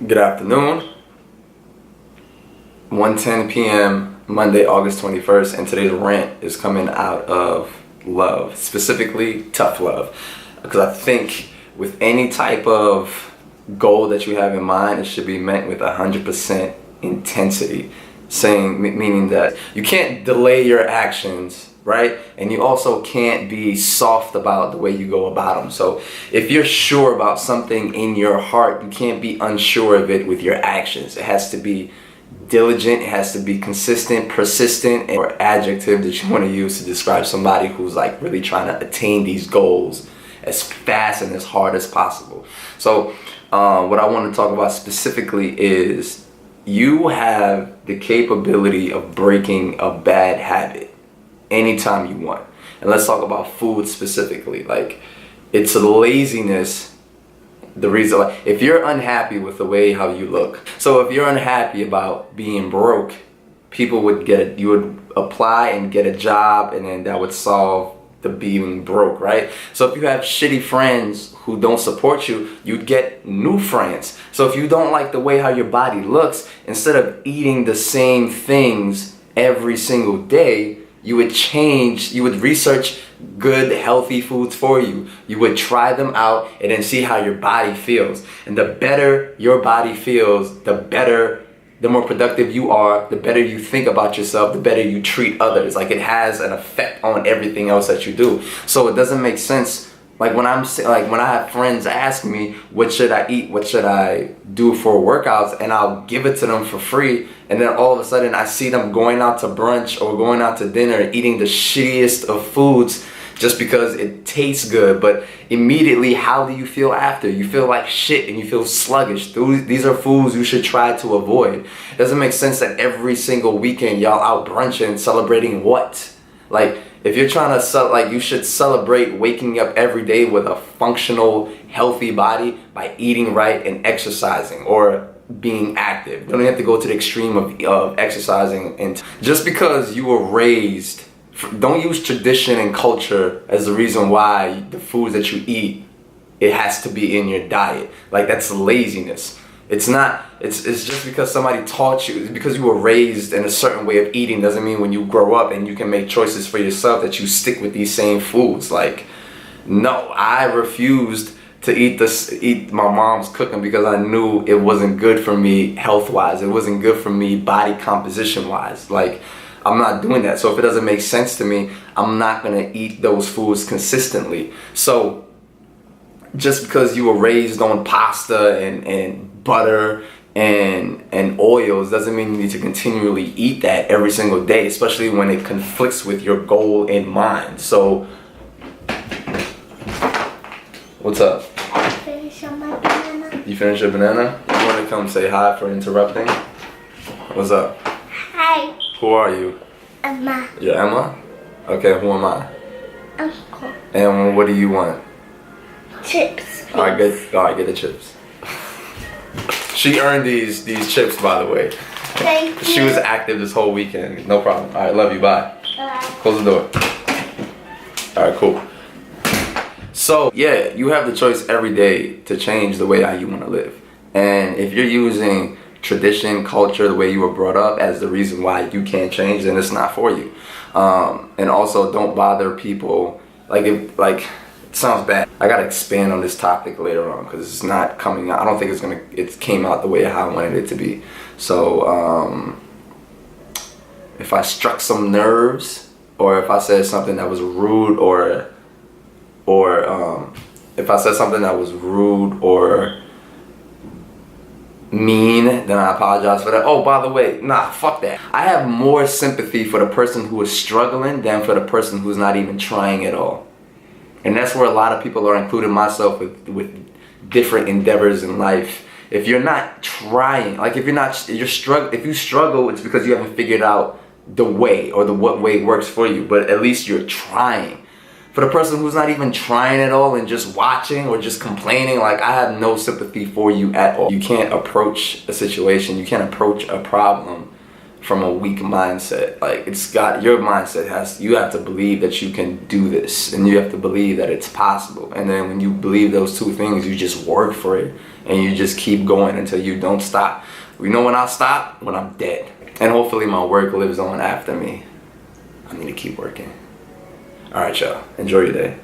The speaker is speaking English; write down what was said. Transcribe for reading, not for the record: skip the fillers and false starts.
Good afternoon. 1:10 p.m. Monday, August 21st, and today's rant is coming out of love, specifically tough love. Because I think with any type of goal that you have in mind, it should be met with 100% intensity. Meaning that you can't delay your actions, right? And you also can't be soft about the way you go about them. So if you're sure about something in your heart, you can't be unsure of it with your actions. It has to be diligent, it has to be consistent, persistent, or adjective that you want to use to describe somebody who's like really trying to attain these goals as fast and as hard as possible. So what I want to talk about specifically is you have the capability of breaking a bad habit anytime you want. And let's talk about food specifically. Like, it's a laziness. The reason, like, if you're unhappy with the way how you look, so if you're unhappy about being broke, you would apply and get a job, and then that would solve the being broke, right? So if you have shitty friends who don't support you, you'd get new friends. So if you don't like the way how your body looks, instead of eating the same things every single day, you would change, you would research good, healthy foods for you. You would try them out and then see how your body feels. And the better your body feels, the more productive you are, the better you think about yourself, the better you treat others. Like, it has an effect on everything else that you do. So it doesn't make sense. Like when I have friends ask me, what should I eat? What should I do for workouts? And I'll give it to them for free. And then all of a sudden I see them going out to brunch or going out to dinner, eating the shittiest of foods just because it tastes good. But immediately, how do you feel after? You feel like shit and you feel sluggish. These are foods you should try to avoid. It doesn't make sense that every single weekend y'all out brunching, celebrating what? Like, if you're trying to you should celebrate waking up every day with a functional, healthy body by eating right and exercising or being active. You don't have to go to the extreme of exercising. And just because you were raised, don't use tradition and culture as the reason why the foods that you eat, it has to be in your diet. Like, that's laziness. It's not, it's just because somebody taught you, because you were raised in a certain way of eating doesn't mean when you grow up and you can make choices for yourself that you stick with these same foods. Like, no, I refused to eat my mom's cooking because I knew it wasn't good for me health-wise. It wasn't good for me body composition-wise. Like, I'm not doing that. So if it doesn't make sense to me, I'm not gonna eat those foods consistently. So just because you were raised on pasta and butter and oils doesn't mean you need to continually eat that every single day, especially when it conflicts with your goal in mind. So, what's up? I finished my banana. You finished your banana? You want to come say hi for interrupting? What's up? Hi, Who are you? Emma. You're Emma? Okay, who am I? Uncle. And what do you want? Chips. Alright, get the chips. She earned these chips, by the way. Thank you. She was active this whole weekend. No problem. Alright, love you. Bye. Bye. Close the door. Alright, cool. So, yeah, you have the choice every day to change the way how you want to live. And if you're using tradition, culture, the way you were brought up as the reason why you can't change, then it's not for you. And also, don't bother people. It sounds bad. I gotta expand on this topic later on because it's not coming out. I don't think it came out the way how I wanted it to be. So if I struck some nerves, or if I said something that was rude, or if I said something that was rude or mean, then I apologize for that. Oh, by the way, nah, fuck that. I have more sympathy for the person who is struggling than for the person who's not even trying at all. And that's where a lot of people are, including myself, with different endeavors in life. If you're not trying, like if you struggle, it's because you haven't figured out the way or what way works for you. But at least you're trying. For the person who's not even trying at all and just watching or just complaining, like, I have no sympathy for you at all. You can't approach a situation, you can't approach a problem from a weak mindset. Like, it's got, your mindset has, you have to believe that you can do this, and you have to believe that it's possible. And then when you believe those two things, you just work for it, and you just keep going until you don't stop. You know when I stop? When I'm dead. And hopefully my work lives on after me. I need to keep working. All right, y'all. Enjoy your day.